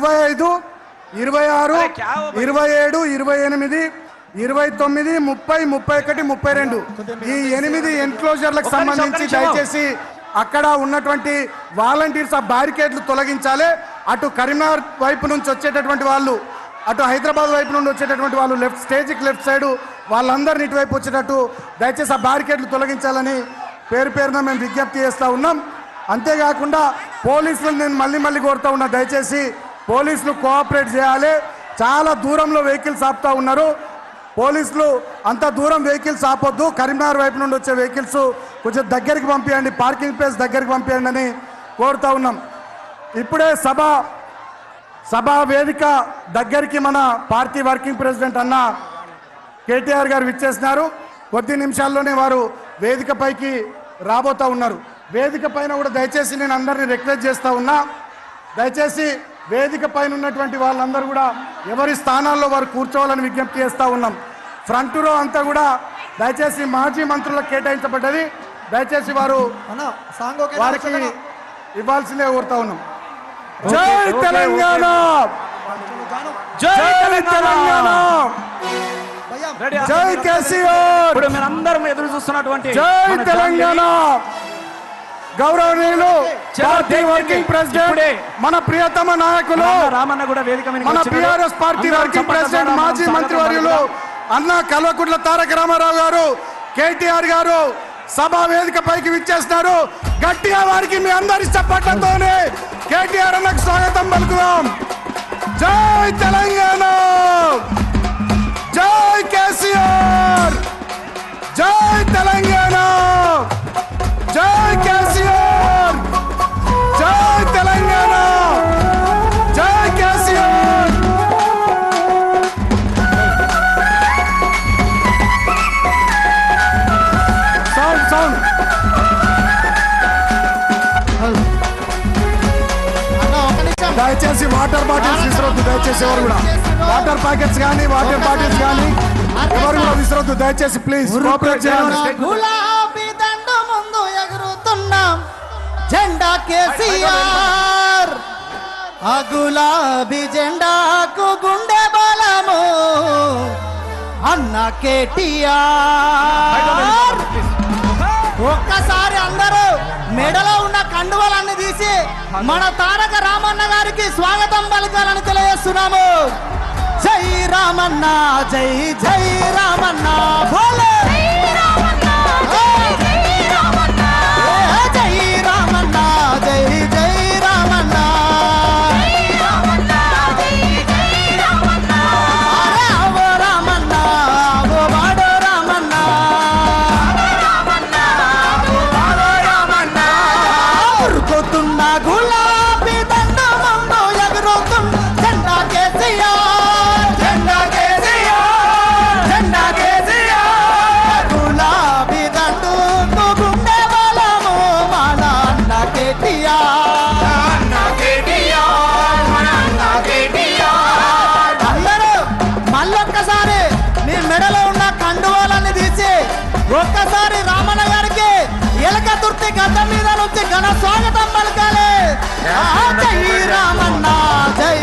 25, 26, 27, 28, 29, 30, 31, 32 ఈ 8 ఎన్క్లోజర్లకు సంబంధించి దయచేసి అక్కడ ఉన్నటువంటి వాలంటీర్స్ ఆ బ్యారికేడ్లు తొలగించాలి. అటు కరీంనగర్ వైపు నుంచి వచ్చేటటువంటి వాళ్ళు, అటు హైదరాబాద్ వైపు నుండి వచ్చేటటువంటి వాళ్ళు స్టేజ్కి లెఫ్ట్ సైడ్ వాళ్ళందరినీ ఇటువైపు వచ్చేటట్టు దయచేసి ఆ బ్యారికేడ్లు తొలగించాలని పేరున మేము విజ్ఞప్తి చేస్తూ ఉన్నాం. అంతేకాకుండా పోలీసులను నేను మళ్ళీ కోరుతూ ఉన్నా, దయచేసి పోలీసులు కోఆపరేట్ చేయాలి. చాలా దూరంలో వెహికల్స్ ఆపుతూ ఉన్నారు. పోలీసులు అంత దూరం వెహికల్స్ ఆపొద్దు, కరీంనగర్ వైపు నుండి వచ్చే వెహికల్స్ కొంచెం దగ్గరికి పంపించండి, పార్కింగ్ ప్లేస్ దగ్గరికి పంపించండి అని కోరుతూ ఉన్నాం. ఇప్పుడే సభా వేదిక దగ్గరికి మన పార్టీ వర్కింగ్ ప్రెసిడెంట్ అన్న కేటీఆర్ గారు విచ్చేసినారు. కొద్ది నిమిషాల్లోనే వారు వేదిక పైకి రాబోతూ ఉన్నారు. వేదిక పైన కూడా దయచేసి నేను అందరినీ రిక్వెస్ట్ చేస్తూ ఉన్నా, దయచేసి వేదిక పైన ఉన్నటువంటి వాళ్ళందరూ కూడా ఎవరి స్థానాల్లో వారు కూర్చోవాలని విజ్ఞప్తి చేస్తూ ఉన్నాం. ఫ్రంట్ రో అంతా కూడా దయచేసి మాజీ మంత్రులకు కేటాయించబడ్డది, దయచేసి వారు వారికి ఇవ్వాల్సిందే కోరుతా ఉన్నాం. జై తెలంగాణ, జై తెలంగాణ, జై కేసీఆర్, ఇప్పుడు మీరందరూ ఎదురు చూస్తున్నటువంటి జై తెలంగాణ. గౌరవనీయులు పార్టీ వర్కింగ్ ప్రెసిడెంట్, మన ప్రియతమ నాయకులు, రామన్న కూడా వేదిక మన బీఆర్ఎస్ పార్టీ వర్కింగ్ ప్రెసిడెంట్, మాజీ మంత్రివర్యులు అన్న కల్వకుంట్ల తారక రామారావు గారు, కేటీఆర్ గారు సభా వేదిక పైకి విచ్చేస్తున్నారు. గట్టిగా వారికి మీ అందరి చప్పట్లతోనే కేటీఆర్ అన్నకు స్వాగతం పలుకుదాం. జై తెలంగాణ, జై కేసీఆర్, జై తెలంగాణ, జై కేసీఆర్, జై తెలంగాణ, జై కేసీఆర్. సౌండ్ దయచేసి వాటర్ బాటిల్స్ విసరొద్దు, దయచేసి ఎవరు కూడా వాటర్ ప్యాకెట్స్ కానీ వాటర్ బాటిల్స్ కానీ ఎవరు కూడా విసరొద్దు, దయచేసి ప్లీజ్ కోఆపరేట్ చేయండి. గులాబీ దండ ముందు ఎగురుతున్నాం జెండా కేసీఆర్, ఆ గులాబీ జెండాకు గుండె బలము అన్న కేటీఆర్. ఒక్కసారి అందరూ మెడలో ఉన్న కండువలన్నీ తీసి మన తారక రామన్న గారికి స్వాగతం పలకాలని తెలియజేస్తున్నాము. జై రామన్న, జై జై రామన్న, భోలే జై రామన్న, జై రామన్న, జై జై రామన్న. అరే అవో రామన్న, అవో వాడో రామన్న, ఉరుకుతున్న గులాబీ దండ ముందు ఎగురుతున్న జెండా కేసీఆర్, జెండా కేసీఆర్, జెండా కేసీఆర్. గులాబీ దండుకు గుండె బలము మన అన్న కేటీఆర్, అన్న కేటీఆర్, మన అన్న కేటీఆర్. అందరూ మళ్ళొక్కసారి మీ మెడలో ఉన్న కండువాలన్నీ తీసి ఒక్కసారి రామన్న గారికి ఎలక తుర్తి గడ్డ మీద నుంచి ఘన స్వాగతం పలకాలి. జై రామన్న, జై